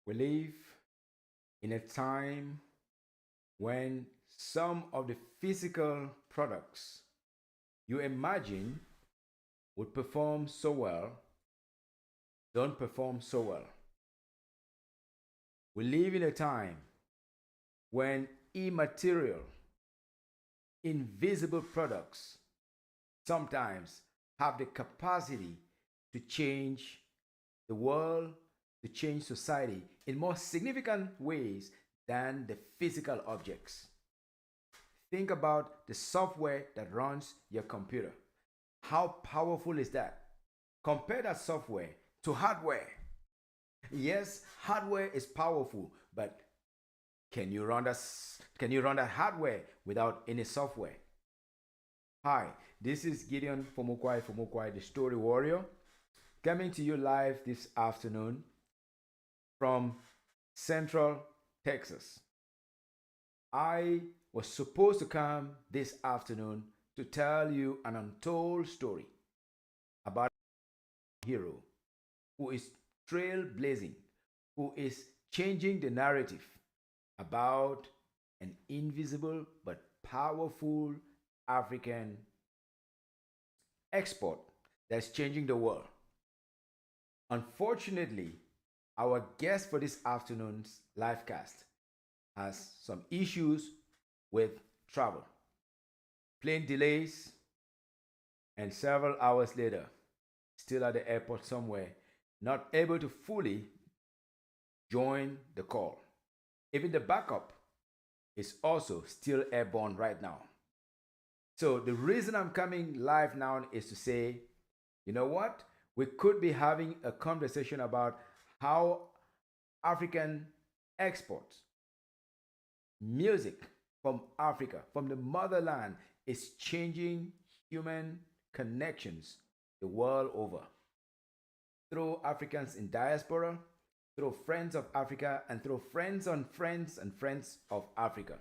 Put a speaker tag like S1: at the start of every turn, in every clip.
S1: We live in a time when some of the physical products you imagine would perform so well don't perform so well. We live in a time when immaterial, invisible products sometimes have the capacity to change the world, to change society in more significant ways than the physical objects. Think about the software that runs your computer. How powerful is that? Compare that software to hardware. Yes, hardware is powerful, but can you run that hardware without any software? Hi, this is Gideon Fomukwai, the Story Warrior, coming to you live this afternoon from Central Texas. I was supposed to come this afternoon to tell you an untold story about a hero who is trailblazing, who is changing the narrative about an invisible but powerful African export that's changing the world. Unfortunately, our guest for this afternoon's live cast has some issues with travel, plane delays, and several hours later, still at the airport somewhere, not able to fully join the call. Even the backup is also still airborne right now. So the reason I'm coming live now is to say, you know what? We could be having a conversation about how African exports, music from Africa, from the motherland, is changing human connections the world over. Through Africans in diaspora, through friends of Africa, and through friends on friends and friends of Africa.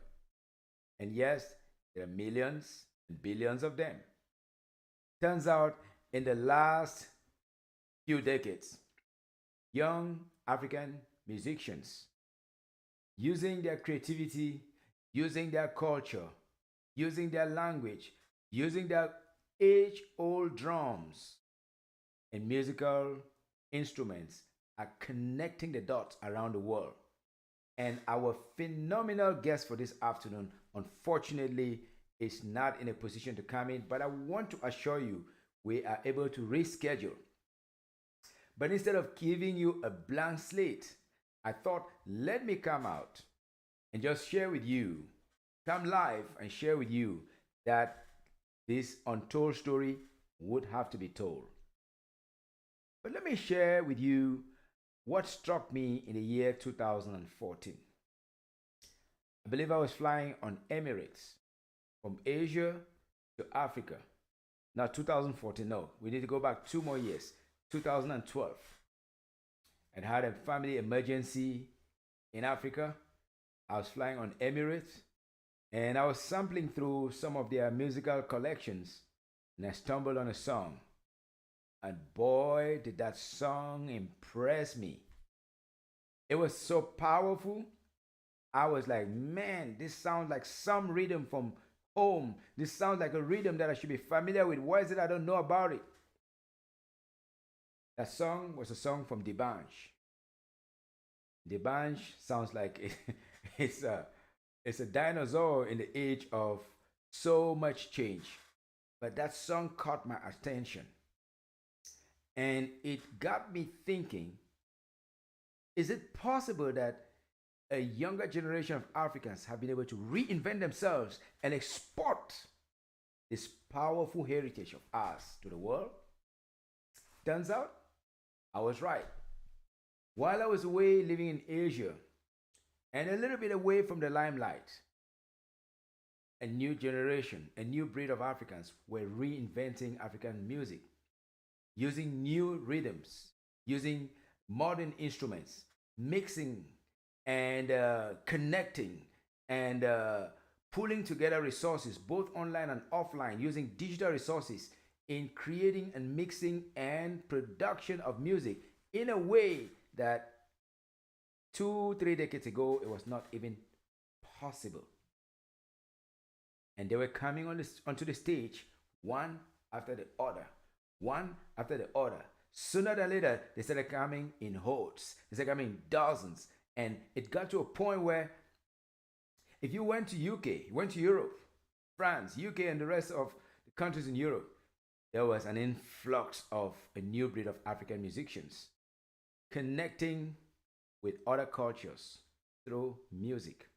S1: And yes, there are millions and billions of them. Turns out, in the last few decades, young African musicians, using their creativity, using their culture, using their language, using their age old drums and musical instruments, are connecting the dots around the world. And our phenomenal guest for this afternoon, unfortunately, is not in a position to come in, but I want to assure you we are able to reschedule. But instead of giving you a blank slate, I thought, let me come out and just share with you, come live and share with you that this untold story would have to be told. But let me share with you what struck me in the year 2014. I believe I was flying on Emirates from Asia to Africa. Now, 2014, no, we need to go back 2 more years. 2012. I had a family emergency in Africa. I was flying on Emirates and I was sampling through some of their musical collections and I stumbled on a song. And boy, did that song impress me. It was so powerful. I was like, man, this sounds like some rhythm from home. This sounds like a rhythm that I should be familiar with. Why is it I don't know about it? That song was a song from Debange. Debange sounds like it's a dinosaur in the age of so much change. But that song caught my attention. And it got me thinking, is it possible that a younger generation of Africans have been able to reinvent themselves and export this powerful heritage of ours to the world? Turns out, I was right. While I was away living in Asia and a little bit away from the limelight, a new generation, a new breed of Africans were reinventing African music, using new rhythms, using modern instruments, mixing and connecting and pulling together resources, both online and offline, using digital resources in creating and mixing and production of music in a way that 2, 3 decades ago, it was not even possible. And they were coming onto the stage one after the other, one after the other. Sooner than later, they started coming in hordes. They started coming in dozens. And it got to a point where if you went to UK, you went to Europe, France, UK, and the rest of the countries in Europe, there was an influx of a new breed of African musicians connecting with other cultures through music,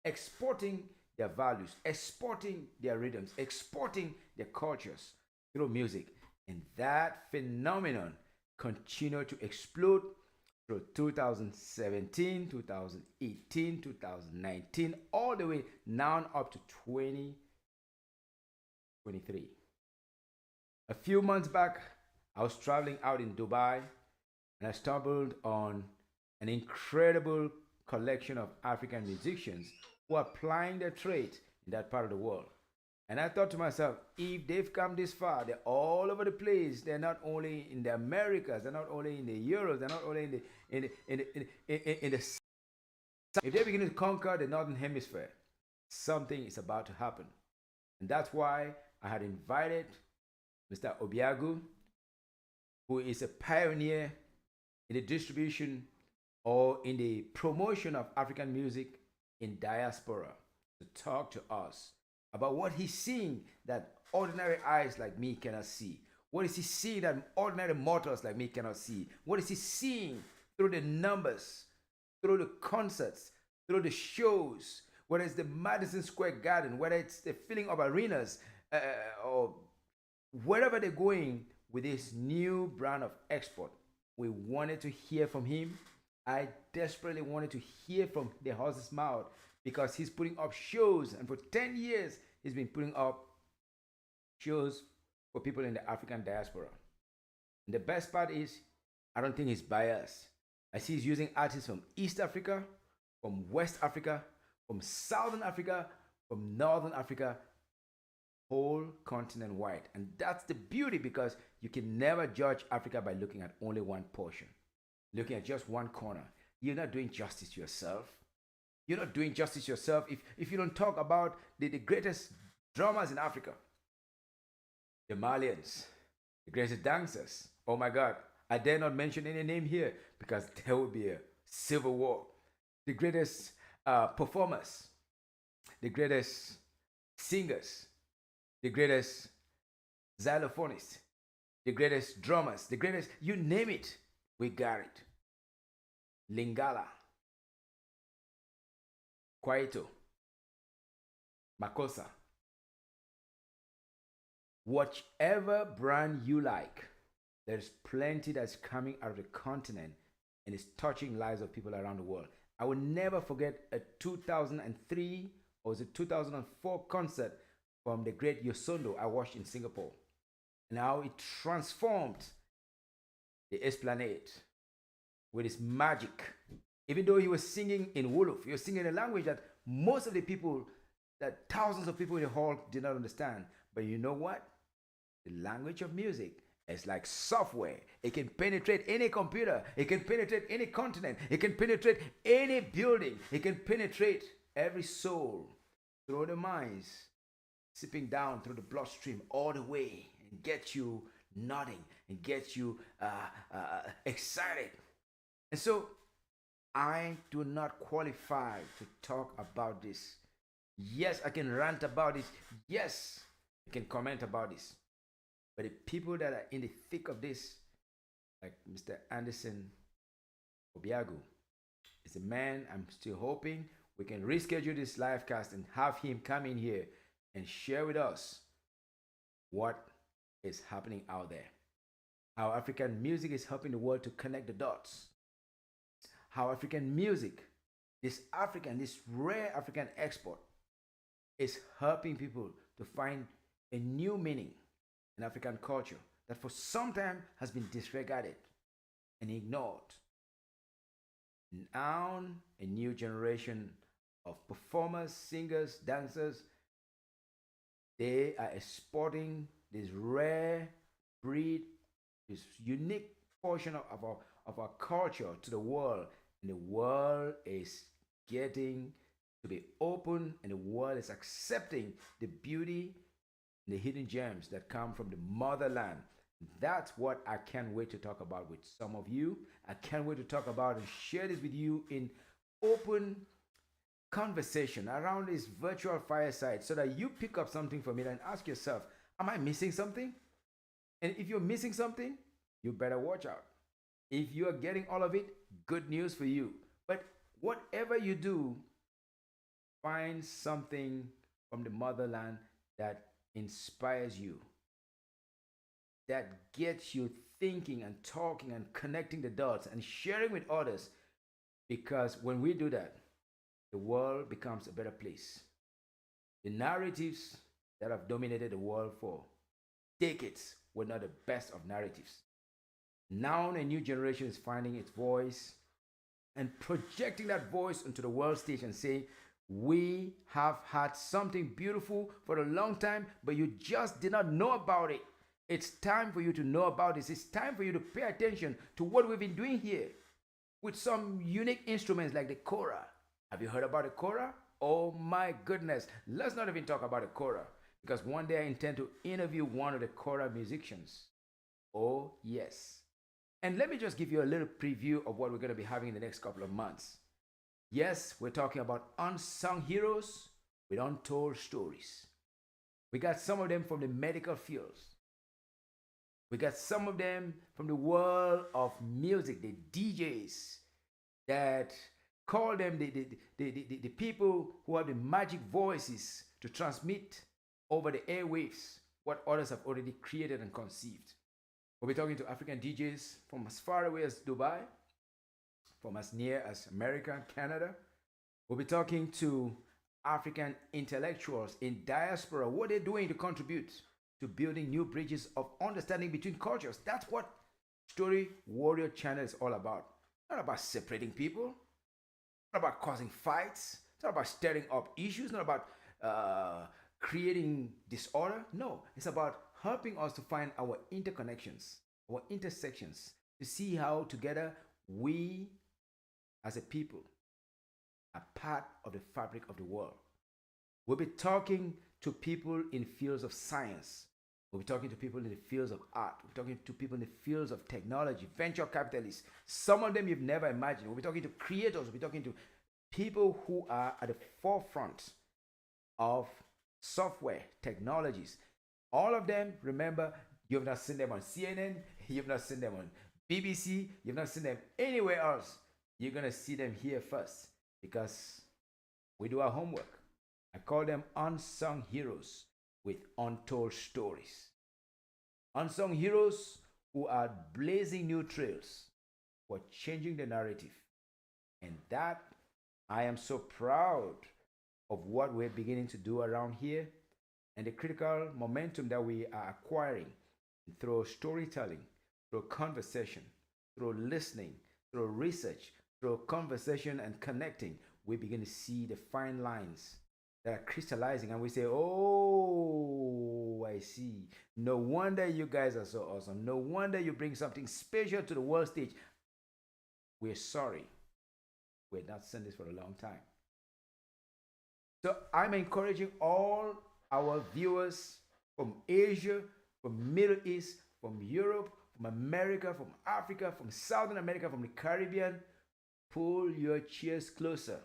S1: exporting their values, exporting their rhythms, exporting their cultures through music. And that phenomenon continued to explode through 2017, 2018, 2019, all the way now up to 2023. A few months back, I was traveling out in Dubai and I stumbled on an incredible collection of African musicians who are applying their trade in that part of the world. And I thought to myself, if they've come this far, they're all over the place. They're not only in the Americas, they're not only in the Europe, they're not only in the if they begin to conquer the Northern Hemisphere, something is about to happen. And that's why I had invited Mr. Obiagu, who is a pioneer in the distribution or in the promotion of African music in diaspora, to talk to us about what he's seeing that ordinary eyes like me cannot see. What is he seeing that ordinary mortals like me cannot see? What is he seeing through the numbers, through the concerts, through the shows, whether it's the Madison Square Garden, whether it's the filling of arenas, or wherever they're going with this new brand of export. We wanted to hear from him. I desperately wanted to hear from the horse's mouth because he's putting up shows, and for 10 years he's been putting up shows for people in the African diaspora. And the best part is, I don't think he's biased. I see he's using artists from East Africa, from West Africa, from Southern Africa, from Northern Africa, whole continent wide. And that's the beauty, because you can never judge Africa by looking at only one portion, looking at just one corner. You're not doing justice to yourself. You're not doing justice to yourself if you don't talk about the greatest drummers in Africa, the Malians, the greatest dancers. Oh my God, I dare not mention any name here because there will be a civil war. The greatest performers, the greatest singers, the greatest xylophonists, the greatest drummers, the greatest, you name it, we got it. Lingala, Kwaito, Makossa. Whichever brand you like, there's plenty that's coming out of the continent and is touching lives of people around the world. I will never forget a 2003 or was it 2004 concert from the great Yosondo I watched in Singapore. And how it transformed the Esplanade with his magic. Even though he was singing in Wolof, he was singing a language that most of the people, that thousands of people in the hall did not understand. But you know what? The language of music is like software. It can penetrate any computer. It can penetrate any continent. It can penetrate any building. It can penetrate every soul through the minds, sipping down through the bloodstream all the way and get you nodding and get you excited. And so I do not qualify to talk about this. Yes, I can rant about it. Yes, I can comment about this. But the people that are in the thick of this, like Mr. Anderson Obiagu, is a man I'm still hoping we can reschedule this live cast and have him come in here and share with us what is happening out there. How African music is helping the world to connect the dots. How African music, this rare African export, is helping people to find a new meaning in African culture that for some time has been disregarded and ignored. Now, a new generation of performers, singers, dancers, they are exporting this rare breed, this unique portion of our culture to the world. And the world is getting to be open, and the world is accepting the beauty and the hidden gems that come from the motherland. That's what I can't wait to talk about with some of you. I can't wait to talk about and share this with you in open conversation around this virtual fireside so that you pick up something from it and ask yourself, am I missing something? And if you're missing something, you better watch out. If you are getting all of it, good news for you. But whatever you do, find something from the motherland that inspires you, that gets you thinking and talking and connecting the dots and sharing with others. Because when we do that, the world becomes a better place. The narratives that have dominated the world for decades were not the best of narratives. Now a new generation is finding its voice and projecting that voice onto the world stage and saying, we have had something beautiful for a long time, but you just did not know about it. It's time for you to know about this. It's time for you to pay attention to what we've been doing here with some unique instruments like the kora. Have you heard about the kora? Oh my goodness. Let's not even talk about the kora, because one day I intend to interview one of the kora musicians. Oh, yes. And let me just give you a little preview of what we're going to be having in the next couple of months. Yes, we're talking about unsung heroes with untold stories. We got some of them from the medical fields. We got some of them from the world of music, the DJs that call them the people who have the magic voices to transmit over the airwaves what others have already created and conceived. We'll be talking to African DJs from as far away as Dubai, from as near as America and Canada. We'll be talking to African intellectuals in diaspora, what they're doing to contribute to building new bridges of understanding between cultures. That's what Story Warrior Channel is all about. Not about separating people, not about causing fights, it's not about stirring up issues, not about creating disorder. No, it's about helping us to find our interconnections, our intersections, to see how together we as a people are part of the fabric of the world. We'll be talking to people in fields of science. We'll be talking to people in the fields of art. We'll be talking to people in the fields of technology, venture capitalists. Some of them you've never imagined. We'll be talking to creators. We'll be talking to people who are at the forefront of software technologies. All of them, remember, you've not seen them on CNN, you've not seen them on BBC, you've not seen them anywhere else. You're going to see them here first because we do our homework. I call them unsung heroes with untold stories. Unsung heroes who are blazing new trails for changing the narrative. And that, I am so proud of what we're beginning to do around here and the critical momentum that we are acquiring through storytelling, through conversation, through listening, through research, through conversation and connecting. We begin to see the fine lines that are crystallizing, and we say, oh, I see. No wonder you guys are so awesome. No wonder you bring something special to the world stage. We're sorry. We're not seen this for a long time. So I'm encouraging all our viewers from Asia, from Middle East, from Europe, from America, from Africa, from Southern America, from the Caribbean, pull your chairs closer.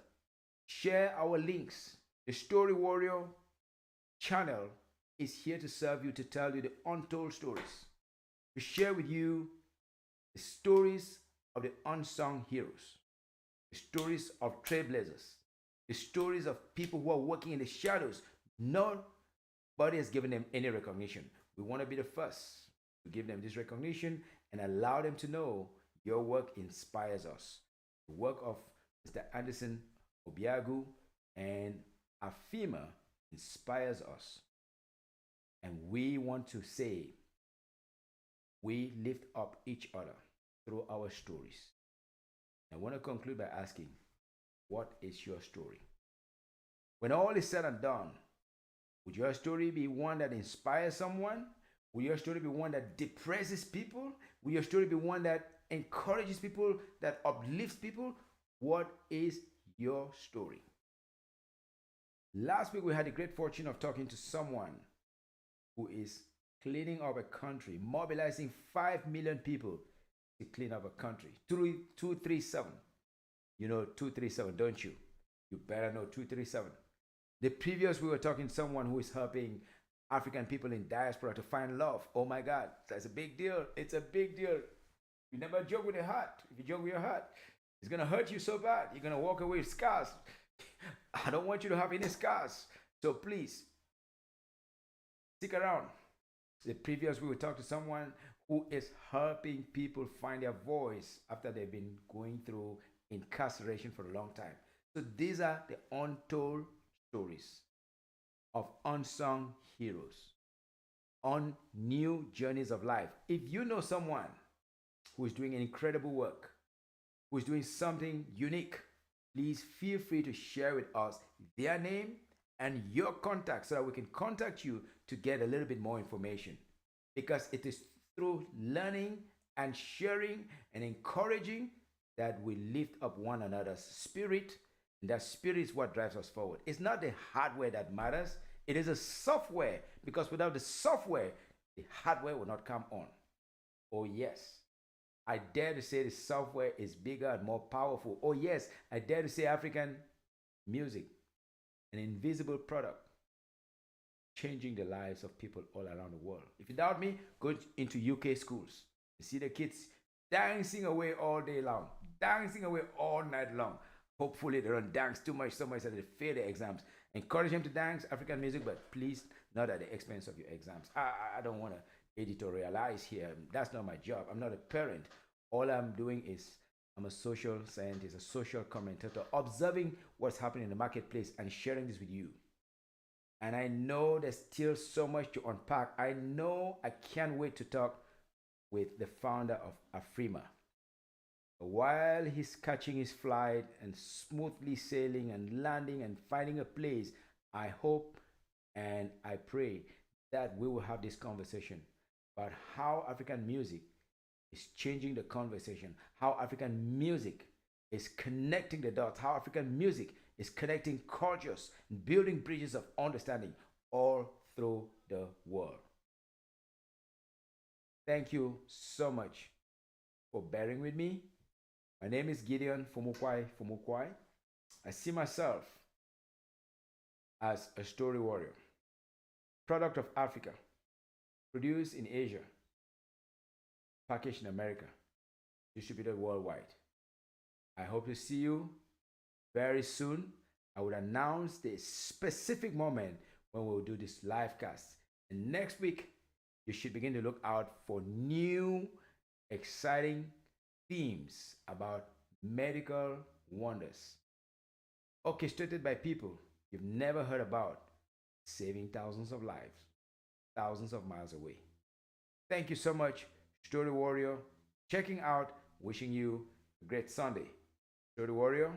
S1: Share our links. The Story Warrior channel is here to serve you, to tell you the untold stories, to share with you the stories of the unsung heroes, the stories of trailblazers, the stories of people who are working in the shadows. Nobody has given them any recognition. We want to be the first to give them this recognition and allow them to know your work inspires us. The work of Mr. Anderson Obiagu and Afima inspires us. And we want to say, we lift up each other through our stories. I want to conclude by asking, what is your story? When all is said and done, would your story be one that inspires someone? Will your story be one that depresses people? Will your story be one that encourages people, that uplifts people? What is your story? Last week, we had the great fortune of talking to someone who is cleaning up a country, mobilizing 5 million people to clean up a country. 237. You know 237, don't you? You better know 237. The previous, we were talking to someone who is helping African people in diaspora to find love. Oh my God, that's a big deal. It's a big deal. You never joke with your heart. If you joke with your heart, it's gonna hurt you so bad. You're gonna walk away with scars. I don't want you to have any scars. So please stick around. The previous, we will talk to someone who is helping people find their voice after they've been going through incarceration for a long time. So these are the untold stories of unsung heroes on new journeys of life. If you know someone who is doing an incredible work, who is doing something unique, please feel free to share with us their name and your contact so that we can contact you to get a little bit more information. Because it is through learning and sharing and encouraging that we lift up one another's spirit. And that spirit is what drives us forward. It's not the hardware that matters, it is a software, because without the software, the hardware will not come on. Oh, yes. I dare to say the software is bigger and more powerful. Oh, yes. I dare to say African music, an invisible product, changing the lives of people all around the world. If you doubt me, go into UK schools. You see the kids dancing away all day long, dancing away all night long. Hopefully they don't dance too much, so much that they fail the exams. Encourage them to dance African music, but please not at the expense of your exams. I don't want to editorialize here. That's not my job. I'm not a parent. All I'm doing is I'm a social scientist, a social commentator, observing what's happening in the marketplace and sharing this with you. And I know there's still so much to unpack. I know I can't wait to talk with the founder of Afrima. While he's catching his flight and smoothly sailing and landing and finding a place, I hope and I pray that we will have this conversation about how African music is changing the conversation, how African music is connecting the dots, how African music is connecting cultures and building bridges of understanding all through the world. Thank you so much for bearing with me. My name is Gideon Fumukwai Fumukwai. I see myself as a story warrior, product of Africa, produced in Asia, packaged in America, distributed worldwide. I hope to see you very soon. I will announce the specific moment when we will do this live cast. And next week, you should begin to look out for new, exciting themes about medical wonders orchestrated by people you've never heard about, saving thousands of lives, thousands of miles away. Thank you so much, Story Warrior. Checking out, wishing you a great Sunday. Story Warrior.